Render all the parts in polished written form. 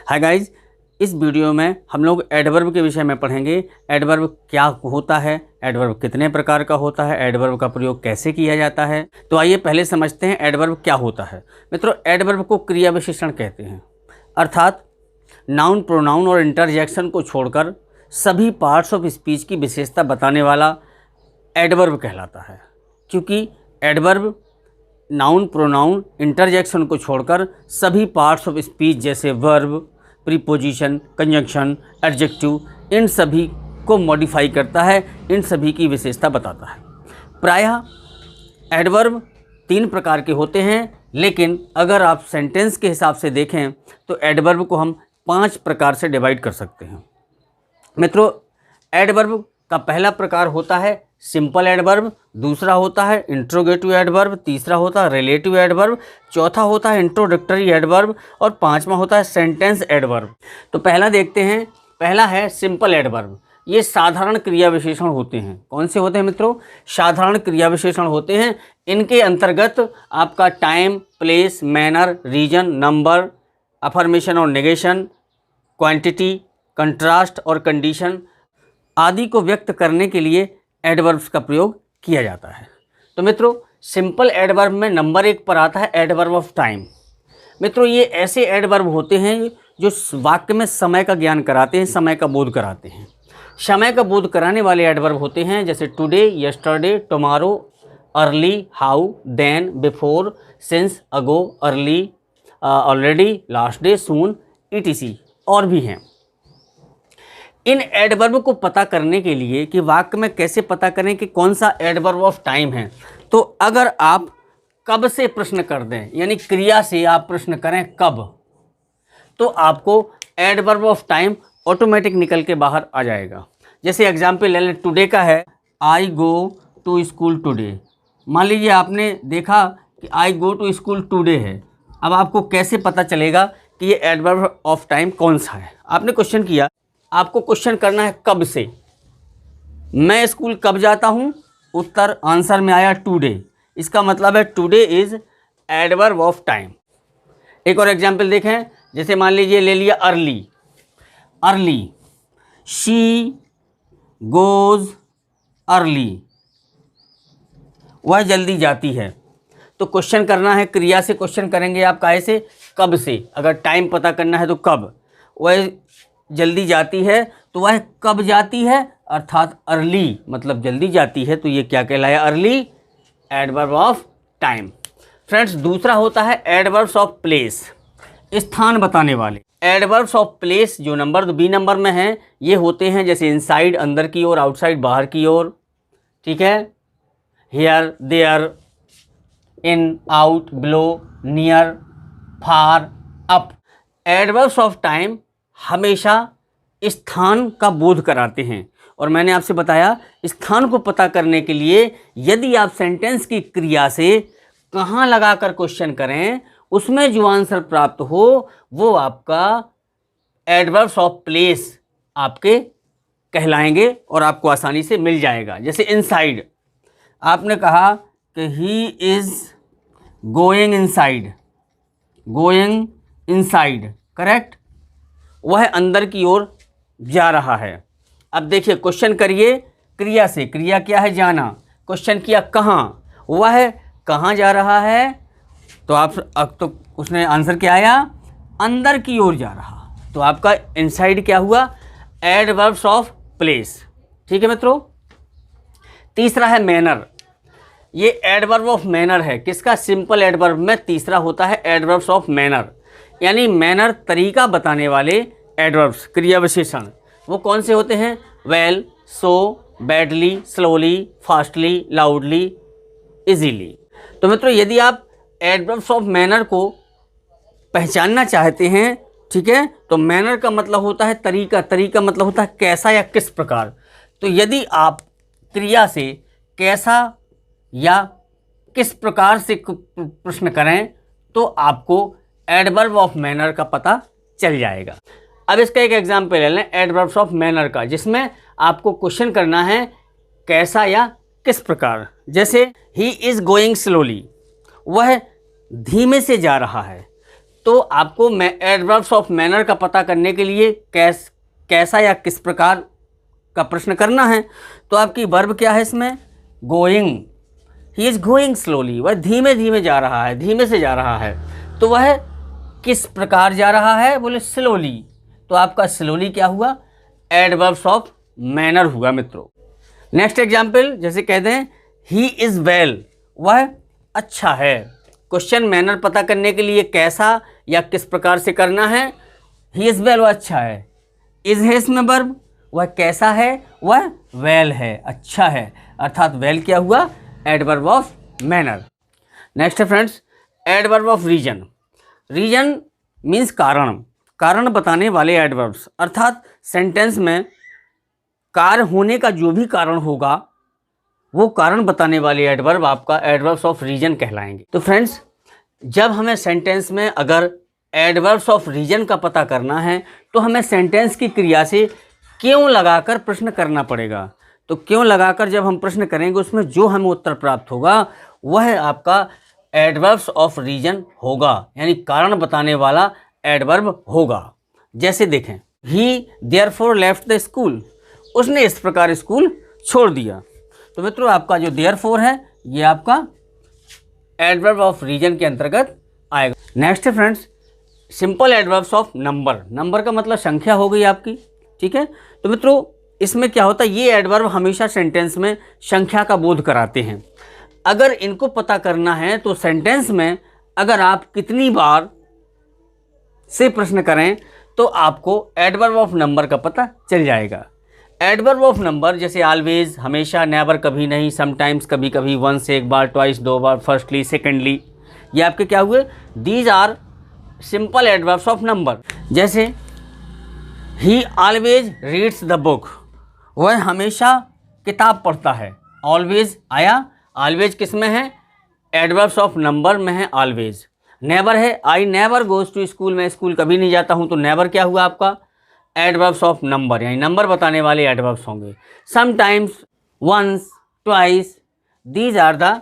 Hi guys, इस video में हम लोग एडवर्ब के विषय में पढ़ेंगे। एडवर्ब क्या होता है, एडवर्ब कितने प्रकार का होता है, एडवर्ब का प्रयोग कैसे किया जाता है। तो आइए पहले समझते हैं एडवर्ब क्या होता है। मित्रों, एडवर्ब को क्रिया विशेषण कहते हैं, अर्थात नाउन, प्रोनाउन और इंटरजेक्शन को छोड़कर सभी पार्ट्स ऑफ स्पीच की विशेषता बताने वाला एडवर्ब कहलाता है। क्योंकि एडवर्ब नाउन, प्रोनाउन, इंटरजेक्शन को छोड़कर सभी पार्ट्स ऑफ स्पीच जैसे वर्ब, प्रीपोजिशन, कंजंक्शन, एडजेक्टिव, इन सभी को मॉडिफाई करता है, इन सभी की विशेषता बताता है। प्रायः एडवर्ब 3 प्रकार के होते हैं, लेकिन अगर आप सेंटेंस के हिसाब से देखें तो एडवर्ब को हम 5 प्रकार से डिवाइड कर सकते हैं। मित्रों, एडवर्ब का पहला प्रकार होता है सिंपल एडवर्ब, दूसरा होता है इंट्रोगेटिव एडवर्ब, तीसरा होता है रिलेटिव एडवर्ब, चौथा होता है इंट्रोडक्टरी एडवर्ब और पांचवा होता है सेंटेंस एडवर्ब। तो पहला देखते हैं, पहला है सिंपल एडवर्ब। ये साधारण क्रिया विशेषण होते हैं। कौन से होते हैं मित्रों? साधारण क्रिया विशेषण होते हैं। इनके अंतर्गत आपका time, place, manner, reason, number, affirmation और नेगेशन, क्वांटिटी, कंट्रास्ट और कंडीशन आदि को व्यक्त करने के लिए एडवर्ब्स का प्रयोग किया जाता है। तो मित्रों, सिंपल एडवर्ब में नंबर 1 पर आता है एडवर्ब ऑफ टाइम। मित्रों, ये ऐसे एडवर्ब होते हैं जो वाक्य में समय का ज्ञान कराते हैं, समय का बोध कराते हैं। समय का बोध कराने वाले एडवर्ब होते हैं जैसे today, yesterday, tomorrow, early, how, then, before, since, ago, early, already, last day, soon, ETC और भी हैं। इन एडवर्ब को पता करने के लिए कि वाक्य में कैसे पता करें कि कौन सा एडवर्ब ऑफ टाइम है, तो अगर आप कब से प्रश्न कर दें, यानी क्रिया से आप प्रश्न करें कब, तो आपको एडवर्ब ऑफ टाइम ऑटोमेटिक निकल के बाहर आ जाएगा। जैसे एग्जाम्पल ले लें, टुडे का है आई गो टू स्कूल टुडे। मान लीजिए आपने देखा कि आई गो टू स्कूल टुडे है। अब आपको कैसे पता चलेगा कि ये एडवर्ब ऑफ टाइम कौन सा है? आपने क्वेश्चन किया, आपको क्वेश्चन करना है कब से। मैं स्कूल कब जाता हूँ? उत्तर आंसर में आया टुडे। इसका मतलब है today is adverb of time. एक और एग्जांपल देखें, जैसे मान लीजिए ले लिया early. Early, she goes early, वह जल्दी जाती है। तो क्वेश्चन करना है, क्रिया से क्वेश्चन करेंगे आप, काहे से? कब से। अगर टाइम पता करना है तो कब, वह जल्दी जाती है तो वह कब जाती है, अर्थात अर्ली मतलब जल्दी जाती है, तो ये क्या कहलाया? Early, adverb of time. Friends, दूसरा होता है एडवर्ब्स ऑफ प्लेस, स्थान बताने वाले। एडवर्ब्स ऑफ प्लेस जो नंबर बी नंबर में हैं, ये होते हैं जैसे इनसाइड अंदर की ओर, आउटसाइड बाहर की ओर, ठीक है, here, there, in, out, below, near, far, up. Adverbs of time हमेशा स्थान का बोध कराते हैं। और मैंने आपसे बताया, स्थान को पता करने के लिए यदि आप सेंटेंस की क्रिया से कहाँ लगाकर क्वेश्चन करें, उसमें जो आंसर प्राप्त हो वो आपका एडवर्ब्स ऑफ प्लेस आपके कहलाएंगे और आपको आसानी से मिल जाएगा। जैसे इनसाइड, आपने कहा कि he is going inside, going inside, correct, वह अंदर की ओर जा रहा है। अब देखिए, क्वेश्चन करिए क्रिया से। क्रिया क्या है? जाना। क्वेश्चन किया कहाँ, वह कहाँ जा रहा है, तो आप अब तो उसने आंसर क्या आया? अंदर की ओर जा रहा। तो आपका इनसाइड क्या हुआ? Adverbs of place. ठीक है मित्रों। तीसरा है मैनर। ये एडवर्ब ऑफ मैनर है। किसका? सिंपल एडवर्ब में तीसरा होता है एडवर्ब्स ऑफ मैनर, यानी मैनर तरीका बताने वाले एडवर्ब्स, क्रिया विशेषण। वो कौन से होते हैं? Well, so, badly, slowly, fastly, loudly, easily. तो मित्रों, यदि आप एडवर्ब्स ऑफ मैनर को पहचानना चाहते हैं, ठीक है, तो मैनर का मतलब होता है तरीका, तरीका मतलब होता है कैसा या किस प्रकार। तो यदि आप क्रिया से कैसा या किस प्रकार से प्रश्न करें तो आपको एडवर्ब ऑफ मैनर का पता चल जाएगा। अब इसका एक एग्जाम्पल ले लें एडवर्ब्स ऑफ मैनर का, जिसमें आपको क्वेश्चन करना है कैसा या किस प्रकार। जैसे ही इज़ गोइंग स्लोली, वह धीमे से जा रहा है। तो आपको एडवर्ब्स ऑफ मैनर का पता करने के लिए कैसा या किस प्रकार का प्रश्न करना है। तो आपकी वर्ब क्या है इसमें, going. He is going slowly, वह धीमे धीमे जा रहा है, धीमे से जा रहा है। तो वह किस प्रकार जा रहा है, बोले स्लोली। तो आपका स्लोली क्या हुआ, एडवर्ब्स ऑफ मैनर हुआ मित्रों। नेक्स्ट एग्जाम्पल, जैसे कहते हैं ही इज़ वेल, वह अच्छा है। क्वेश्चन मैनर पता करने के लिए कैसा या किस प्रकार से करना है, ही इज़ वेल, वह अच्छा है। इज़ है इसमें वर्ब, वह कैसा है, वह वेल है, अच्छा है, अर्थात वेल क्या हुआ, एडवर्ब ऑफ मैनर। नेक्स्ट है friends, adverb of reason. Reason means कारण, कारण बताने वाले एडवर्ब्स, अर्थात सेंटेंस में कार्य होने का जो भी कारण होगा वो कारण बताने वाले एडवर्ब आपका एडवर्ब्स ऑफ रीजन कहलाएंगे। तो फ्रेंड्स, जब हमें सेंटेंस में अगर एडवर्ब्स ऑफ रीजन का पता करना है तो हमें सेंटेंस की क्रिया से क्यों लगाकर प्रश्न करना पड़ेगा। तो क्यों लगाकर जब हम प्रश्न करेंगे उसमें जो हमें उत्तर प्राप्त होगा वह आपका एडवर्ब्स ऑफ रीजन होगा, यानी कारण बताने वाला एडवर्ब होगा। जैसे देखें, ही देयरफॉर लेफ्ट द स्कूल, उसने इस प्रकार स्कूल छोड़ दिया। तो मित्रों, आपका जो देयरफॉर है ये आपका एडवर्ब ऑफ रीजन के अंतर्गत आएगा। नेक्स्ट है friends, simple adverbs of number. Number का मतलब संख्या हो गई आपकी, ठीक है। तो मित्रों, इसमें क्या होता है, ये एडवर्ब हमेशा सेंटेंस में संख्या का बोध कराते हैं। अगर इनको पता करना है तो सेंटेंस में अगर आप कितनी बार से प्रश्न करें तो आपको एडवर्ब ऑफ नंबर का पता चल जाएगा। एडवर्ब ऑफ नंबर जैसे ऑलवेज, हमेशा, नेवर, कभी नहीं, समटाइम्स, कभी कभी, वंस, एक बार, ट्वाइस, दो बार, फर्स्टली, सेकेंडली, ये आपके क्या हुए, these are simple adverbs of number. जैसे ही ऑलवेज रीड्स द बुक, वह हमेशा किताब पढ़ता है। ऑलवेज आया, ऑलवेज किस में है, एडवर्ब्स ऑफ नंबर में है ऑलवेज। नेवर है, I never goes to school, मैं स्कूल कभी नहीं जाता हूँ, तो नेवर क्या हुआ आपका, एडवर्ब्स ऑफ नंबर, यानी नंबर बताने वाले एडवर्ब्स होंगे। Sometimes, once, twice, these are the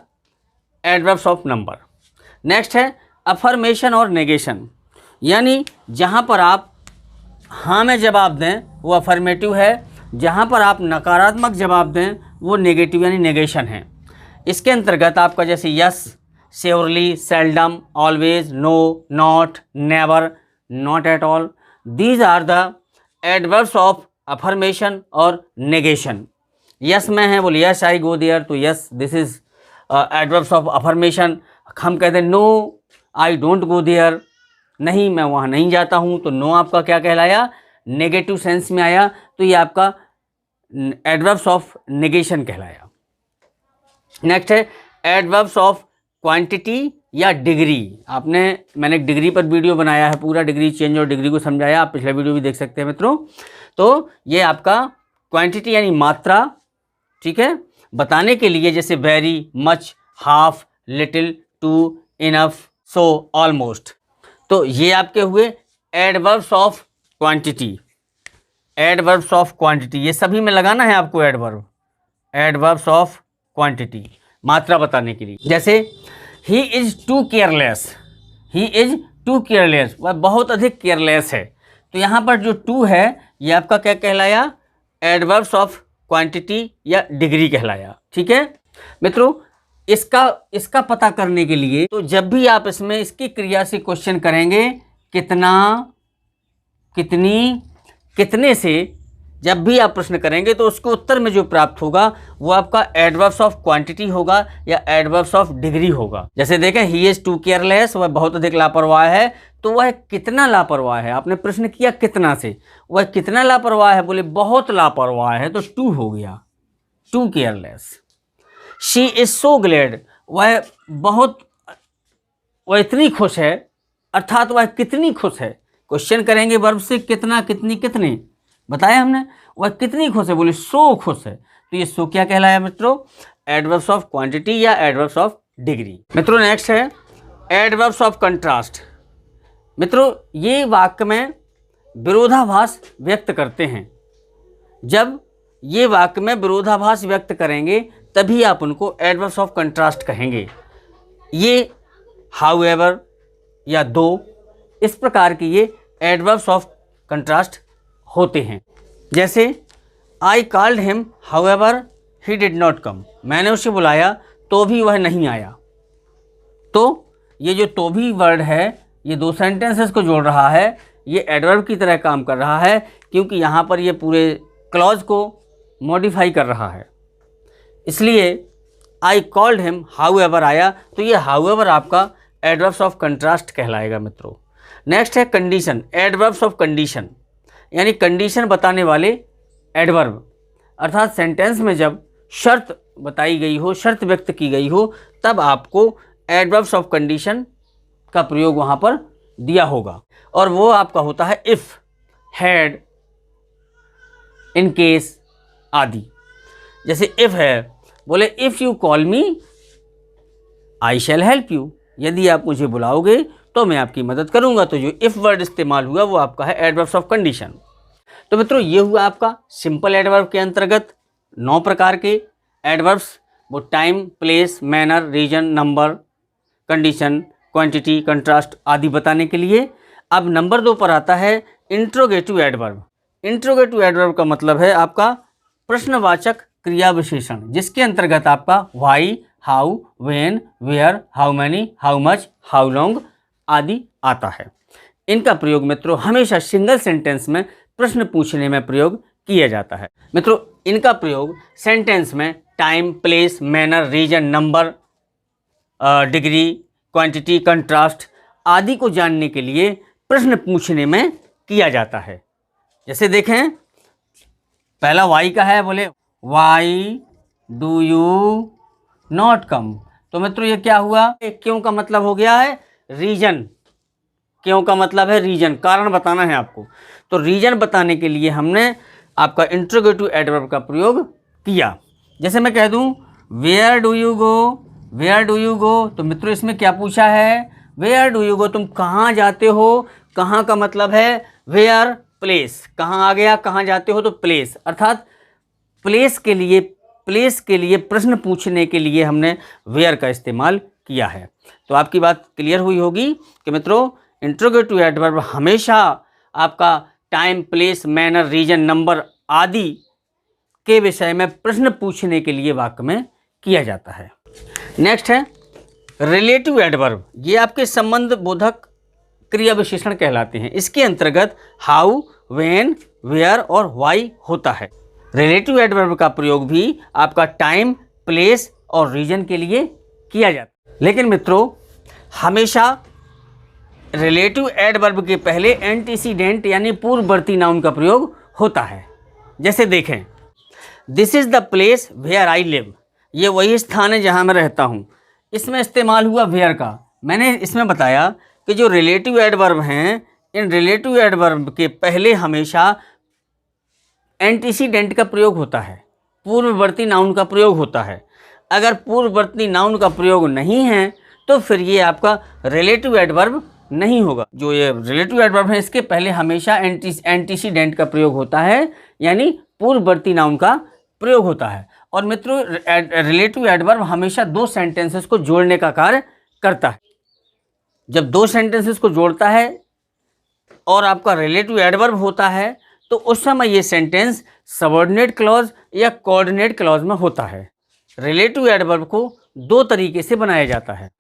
adverbs of number. Next है अफर्मेशन और नेगेशन, यानी जहाँ पर आप हाँ में जवाब दें वो अफर्मेटिव है, जहाँ पर आप नकारात्मक जवाब दें वो नेगेटिव यानी नेगेशन है। इसके अंतर्गत आपका जैसे yes, surely, seldom, always, no, not, never, not at all, these are the adverbs of affirmation और नेगेशन। यस में है, बोले यस आई गो देयर, तो yes this is adverbs of affirmation. हम कहते हैं no I don't go there, नहीं मैं वहाँ नहीं जाता हूँ, तो नो आपका क्या कहलाया, नेगेटिव सेंस में आया, तो ये आपका एडवर्ब्स ऑफ नेगेशन कहलाया। नेक्स्ट है एडवर्ब्स ऑफ क्वांटिटी या डिग्री। मैंने डिग्री पर वीडियो बनाया है, पूरा डिग्री चेंज और डिग्री को समझाया, आप पिछला वीडियो भी देख सकते हैं मित्रों। तो ये आपका क्वांटिटी यानी मात्रा, ठीक है, बताने के लिए जैसे very, much, half, little, too, enough, so, almost. तो ये आपके हुए adverbs of quantity. Adverbs of quantity ये सभी में लगाना है आपको एडवर्ब, एडवर्ब्स ऑफ क्वांटिटी, मात्रा बताने के लिए। जैसे he is too careless, he is too careless, वह बहुत अधिक केयरलेस है। तो यहाँ पर जो टू है ये आपका क्या कहलाया, एडवर्ब्स ऑफ क्वांटिटी या डिग्री कहलाया, ठीक है मित्रों। इसका पता करने के लिए तो जब भी आप इसमें इसकी क्रिया से क्वेश्चन करेंगे, कितना, कितनी, कितने से जब भी आप प्रश्न करेंगे तो उसको उत्तर में जो प्राप्त होगा वो आपका एडवर्ब्स ऑफ क्वांटिटी होगा या एडवर्ब्स ऑफ डिग्री होगा। जैसे देखें ही इज़ टू केयरलेस, वह बहुत अधिक लापरवाह है, तो वह कितना लापरवाह है। आपने प्रश्न किया कितना से, वह कितना लापरवाह है, बोले बहुत लापरवाह है, तो टू हो गया, too careless. She is so glad, वह इतनी खुश है, अर्थात वह कितनी खुश है। क्वेश्चन करेंगे वर्ब से कितना, कितनी, कितने बताया हमने, वह कितनी खुश है, बोले सो खुश है, तो ये सो क्या कहलाया मित्रों, एडवर्ब्स ऑफ क्वांटिटी या एडवर्ब्स ऑफ डिग्री। मित्रों नेक्स्ट है एडवर्ब्स ऑफ कंट्रास्ट। मित्रों ये वाक्य में विरोधाभास व्यक्त करते हैं। जब ये वाक्य में विरोधाभास व्यक्त करेंगे तभी आप उनको एडवर्ब्स ऑफ कंट्रास्ट कहेंगे। ये हाउएवर या दो, इस प्रकार के ये एडवर्ब्स ऑफ कंट्रास्ट होते हैं। जैसे I called him however he did not come, मैंने उसे बुलाया तो भी वह नहीं आया। तो ये जो तो भी वर्ड है ये दो सेंटेंसेस को जोड़ रहा है, ये एडवर्ब की तरह काम कर रहा है, क्योंकि यहाँ पर ये पूरे क्लॉज को मॉडिफाई कर रहा है। इसलिए आई कॉल्ड हिम हाउएवर आया, तो ये हाउएवर आपका एडवर्ब्स ऑफ कंट्रास्ट कहलाएगा मित्रों। नेक्स्ट है कंडीशन, एडवर्ब्स ऑफ कंडीशन, यानी कंडीशन बताने वाले एडवर्ब, अर्थात सेंटेंस में जब शर्त बताई गई हो, शर्त व्यक्त की गई हो, तब आपको एडवर्ब्स ऑफ कंडीशन का प्रयोग वहाँ पर दिया होगा, और वो आपका होता है इफ़, हैड, इन केस आदि। जैसे इफ़ है, बोले if you call me I shell help you, यदि आप मुझे बुलाओगे तो मैं आपकी मदद करूंगा। तो जो इफ़ वर्ड इस्तेमाल हुआ वो आपका है एडवर्ब्स ऑफ कंडीशन। तो मित्रों ये हुआ आपका सिंपल एडवर्ब के अंतर्गत 9 प्रकार के एडवर्ब्स, वो time, place, manner, reason, number, condition, quantity, contrast आदि बताने के लिए। अब नंबर 2 पर आता है इंट्रोगेटिव एडवर्ब। इंट्रोगेटिव एडवर्ब का मतलब है आपका प्रश्नवाचक क्रिया विशेषण, जिसके अंतर्गत आपका why, how, when, where, how many, how much, how long आदि आता है। इनका प्रयोग मित्रों हमेशा सिंगल सेंटेंस में प्रश्न पूछने में प्रयोग किया जाता है। मित्रों इनका प्रयोग सेंटेंस में time, place, manner, reason, number, degree, quantity, contrast आदि को जानने के लिए प्रश्न पूछने में किया जाता है। जैसे देखें, पहला वाई का है, बोले why do you not come, तो मित्रों ये क्या हुआ, क्यों का मतलब हो गया है रीजन, क्यों का मतलब है रीजन, कारण बताना है आपको। तो रीजन बताने के लिए हमने आपका इंट्रोगेटिव एडवर्ब का प्रयोग किया। जैसे मैं कह दूं where do you go, where do you go, तो मित्रों इसमें क्या पूछा है, वेयर डू यू गो, तुम कहाँ जाते हो, कहाँ का मतलब है वेयर, प्लेस, कहाँ आ गया, कहाँ जाते हो तो प्लेस, अर्थात प्लेस के लिए प्रश्न पूछने के लिए हमने वेयर का इस्तेमाल किया है। तो आपकी बात क्लियर हुई होगी कि मित्रों इंट्रोगेटिव एडवर्ब हमेशा आपका time, place, manner, reason, number आदि के विषय में प्रश्न पूछने के लिए वाक्य में किया जाता है। नेक्स्ट है रिलेटिव एडवर्ब, ये आपके संबंध बोधक क्रिया विशेषण कहलाते हैं। इसके अंतर्गत हाउ, व्हेन, वेयर और व्हाई होता है। रिलेटिव एडवर्ब का प्रयोग भी आपका टाइम, प्लेस और रीजन के लिए किया जाता है। लेकिन मित्रों हमेशा रिलेटिव एडवर्ब के पहले एंटीसीडेंट यानी पूर्ववर्ती नाउन का प्रयोग होता है। जैसे देखें, this is the place where I live, ये वही स्थान है जहाँ मैं रहता हूँ, इसमें इस्तेमाल हुआ वेयर का। मैंने इसमें बताया कि जो रिलेटिव एडवर्ब हैं, इन रिलेटिव एडवर्ब के पहले हमेशा एंटीसीडेंट का प्रयोग होता है, पूर्ववर्ती नाउन का प्रयोग होता है। अगर पूर्ववर्ती नाउन का प्रयोग नहीं है तो फिर ये आपका रिलेटिव एडवर्ब नहीं होगा। जो ये रिलेटिव एडवर्ब है इसके पहले हमेशा एंटीसीडेंट का प्रयोग होता है, यानी पूर्ववर्ती नाउन का प्रयोग होता है। और मित्रों रिलेटिव एडवर्ब हमेशा 2 सेंटेंसेस को जोड़ने का कार्य करता है। जब 2 सेंटेंसेस को जोड़ता है और आपका रिलेटिव एडवर्ब होता है तो उस समय ये सेंटेंस सबऑर्डिनेट क्लॉज या कोऑर्डिनेट क्लॉज में होता है। रिलेटिव एडवर्ब को 2 तरीके से बनाया जाता है।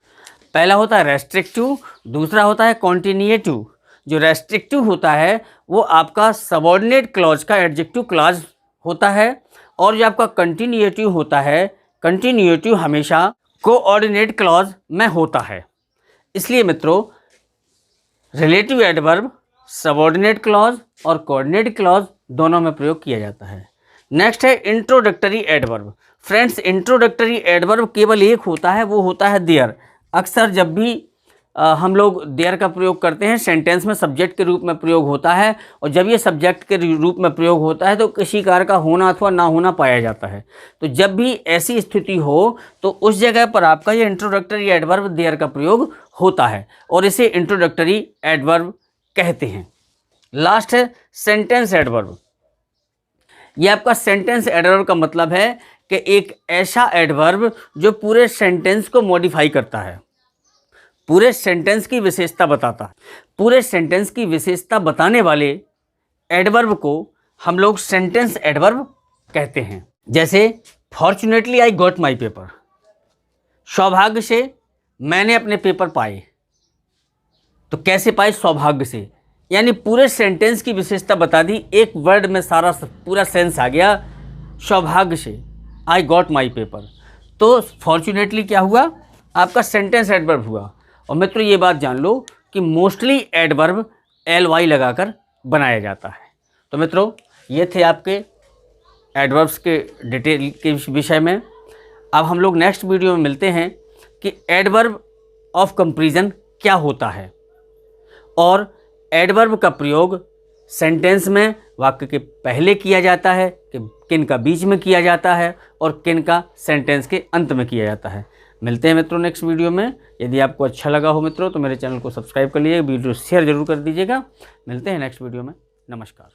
पहला होता है रेस्ट्रिक्टिव, दूसरा होता है कॉन्टिन्यूएटिव। जो रेस्ट्रिक्टिव होता है वो आपका सबऑर्डिनेट क्लॉज का एडजेक्टिव क्लॉज होता है, और जो आपका कंटिन्यूएटिव होता है, कंटिन्यूएटिव हमेशा कोऑर्डिनेट क्लॉज में होता है। इसलिए मित्रों रिलेटिव एडवर्ब सबऑर्डिनेट क्लॉज और कोऑर्डिनेट क्लॉज दोनों में प्रयोग किया जाता है। नेक्स्ट है introductory adverb. Friends introductory adverb केवल एक होता है, वो होता है देयर। अक्सर जब भी हम लोग देयर का प्रयोग करते हैं सेंटेंस में सब्जेक्ट के रूप में प्रयोग होता है, और जब ये सब्जेक्ट के रूप में प्रयोग होता है तो किसी कार्य का होना अथवा ना होना पाया जाता है। तो जब भी ऐसी स्थिति हो तो उस जगह पर आपका ये इंट्रोडक्टरी एडवर्ब देयर का प्रयोग होता है, और इसे इंट्रोडक्टरी एडवर्ब कहते हैं। लास्ट है सेंटेंस एडवर्ब। ये आपका सेंटेंस एडवर्ब का मतलब है कि एक ऐसा एडवर्ब जो पूरे सेंटेंस को मॉडिफाई करता है, पूरे सेंटेंस की विशेषता बताता है। पूरे सेंटेंस की विशेषता बताने वाले एडवर्ब को हम लोग सेंटेंस एडवर्ब कहते हैं। जैसे fortunately I got my paper, सौभाग्य से मैंने अपने पेपर पाए। तो कैसे पाए? सौभाग्य से, यानी पूरे सेंटेंस की विशेषता बता दी, एक वर्ड में सारा पूरा सेंस आ गया। सौभाग्य से आई गॉट माई पेपर, तो फॉर्चुनेटली क्या हुआ? आपका सेंटेंस एडवर्ब हुआ। और मित्रों ये बात जान लो कि मोस्टली एडवर्ब ly लगाकर बनाया जाता है। तो मित्रों ये थे आपके एडवर्ब्स के डिटेल के विषय में। अब हम लोग नेक्स्ट वीडियो में मिलते हैं कि एडवर्ब ऑफ कंपैरिजन क्या होता है और एडवर्ब का प्रयोग सेंटेंस में वाक्य के पहले किया जाता है कि किन का बीच में किया जाता है और किन का सेंटेंस के अंत में किया जाता है। मिलते हैं मित्रों नेक्स्ट वीडियो में। यदि आपको अच्छा लगा हो मित्रों तो मेरे चैनल को सब्सक्राइब कर लीजिए, वीडियो शेयर जरूर कर दीजिएगा। मिलते हैं नेक्स्ट वीडियो में। नमस्कार।